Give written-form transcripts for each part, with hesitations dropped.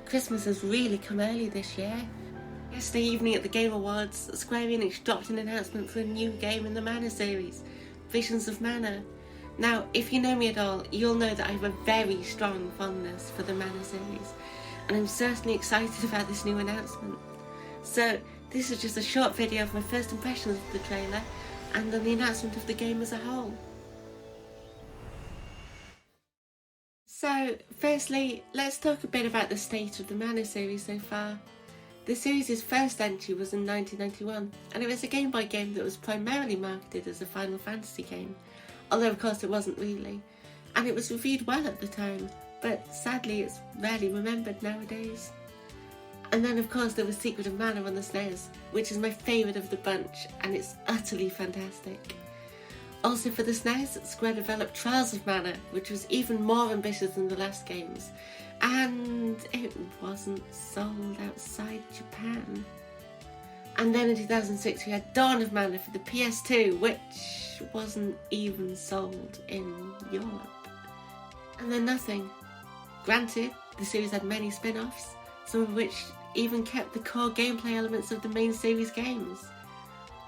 Christmas has really come early this year. Yesterday evening at the Game Awards, Square Enix dropped an announcement for a new game in the Mana series, Visions of Mana. Now, if you know me at all, you'll know that I have a very strong fondness for the Mana series, and I'm certainly excited about this new announcement. So, this is just a short video of my first impressions of the trailer, and on the announcement of the game as a whole. So, firstly, let's talk a bit about the state of the Mana series so far. The series' first entry was in 1991, and it was a Game Boy game that was primarily marketed as a Final Fantasy game, although of course it wasn't really, and it was reviewed well at the time, but sadly it's rarely remembered nowadays. And then of course there was Secret of Mana on the SNES, which is my favourite of the bunch, and it's utterly fantastic. Also for the SNES, Square developed Trials of Mana, which was even more ambitious than the last games, and it wasn't sold outside Japan. And then in 2006 we had Dawn of Mana for the PS2, which wasn't even sold in Europe. And then nothing. Granted, the series had many spin-offs, some of which even kept the core gameplay elements of the main series games.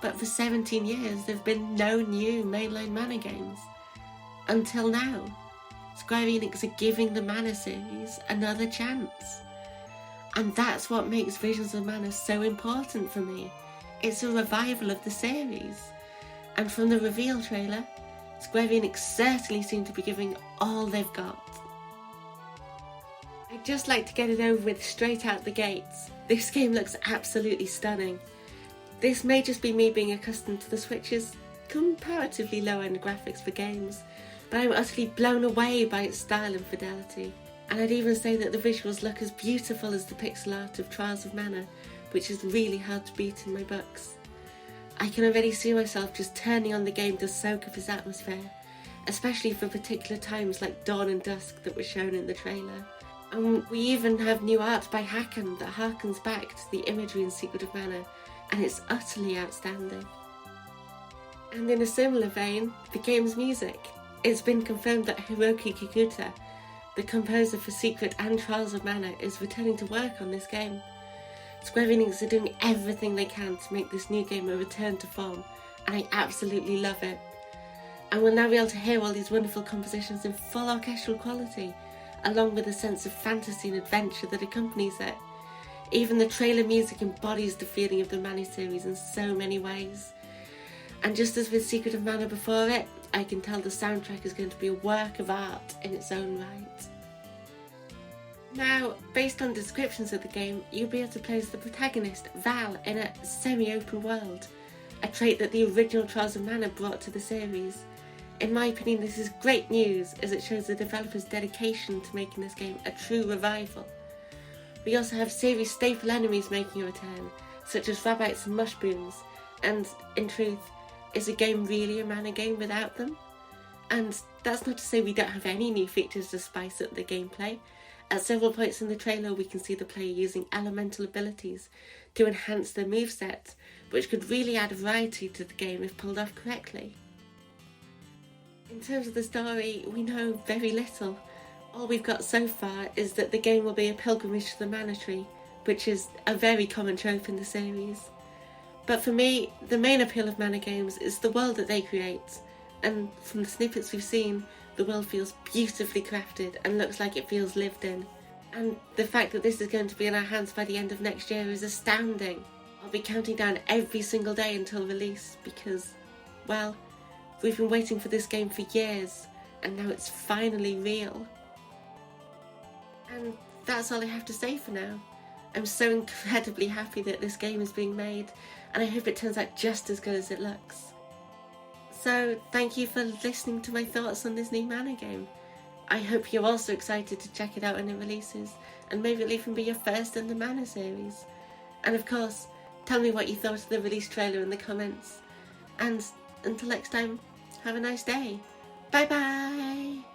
But for 17 years there have been no new mainline Mana games. Until now. Square Enix are giving the Mana series another chance. And that's what makes Visions of Mana so important for me. It's a revival of the series. And from the reveal trailer, Square Enix certainly seem to be giving all they've got. I'd just like to get it over with straight out the gates. This game looks absolutely stunning. This may just be me being accustomed to the Switch's comparatively low-end graphics for games, but I'm utterly blown away by its style and fidelity. And I'd even say that the visuals look as beautiful as the pixel art of Trials of Mana, which is really hard to beat in my books. I can already see myself just turning on the game to soak up its atmosphere, especially for particular times like dawn and dusk that were shown in the trailer. And we even have new art by Hakan that harkens back to the imagery in Secret of Mana, and it's utterly outstanding. And in a similar vein, the game's music. It's been confirmed that Hiroki Kikuta, the composer for Secret and Trials of Mana, is returning to work on this game. Square Enix are doing everything they can to make this new game a return to form, and I absolutely love it. And we'll now be able to hear all these wonderful compositions in full orchestral quality, along with a sense of fantasy and adventure that accompanies it. Even the trailer music embodies the feeling of the Mana series in so many ways. And just as with Secret of Mana before it, I can tell the soundtrack is going to be a work of art in its own right. Now, based on descriptions of the game, you'll be able to play as the protagonist, Val, in a semi-open world, a trait that the original Trials of Mana brought to the series. In my opinion, this is great news, as it shows the developers' dedication to making this game a true revival. We also have series staple enemies making a return, such as rabbits and mushrooms, and, in truth, is a game really a Mana game without them? And that's not to say we don't have any new features to spice up the gameplay. At several points in the trailer we can see the player using elemental abilities to enhance their moveset, which could really add variety to the game if pulled off correctly. In terms of the story, we know very little. All we've got so far is that the game will be a pilgrimage to the Mana Tree, which is a very common trope in the series. But for me, the main appeal of Mana games is the world that they create, and from the snippets we've seen, the world feels beautifully crafted and looks like it feels lived in. And the fact that this is going to be in our hands by the end of next year is astounding. I'll be counting down every single day until release because, well, we've been waiting for this game for years, and now it's finally real. And that's all I have to say for now. I'm so incredibly happy that this game is being made, and I hope it turns out just as good as it looks. So, thank you for listening to my thoughts on this new Mana game. I hope you're also excited to check it out when it releases, and maybe it'll even be your first in the Mana series. And of course, tell me what you thought of the release trailer in the comments. And until next time, have a nice day. Bye bye!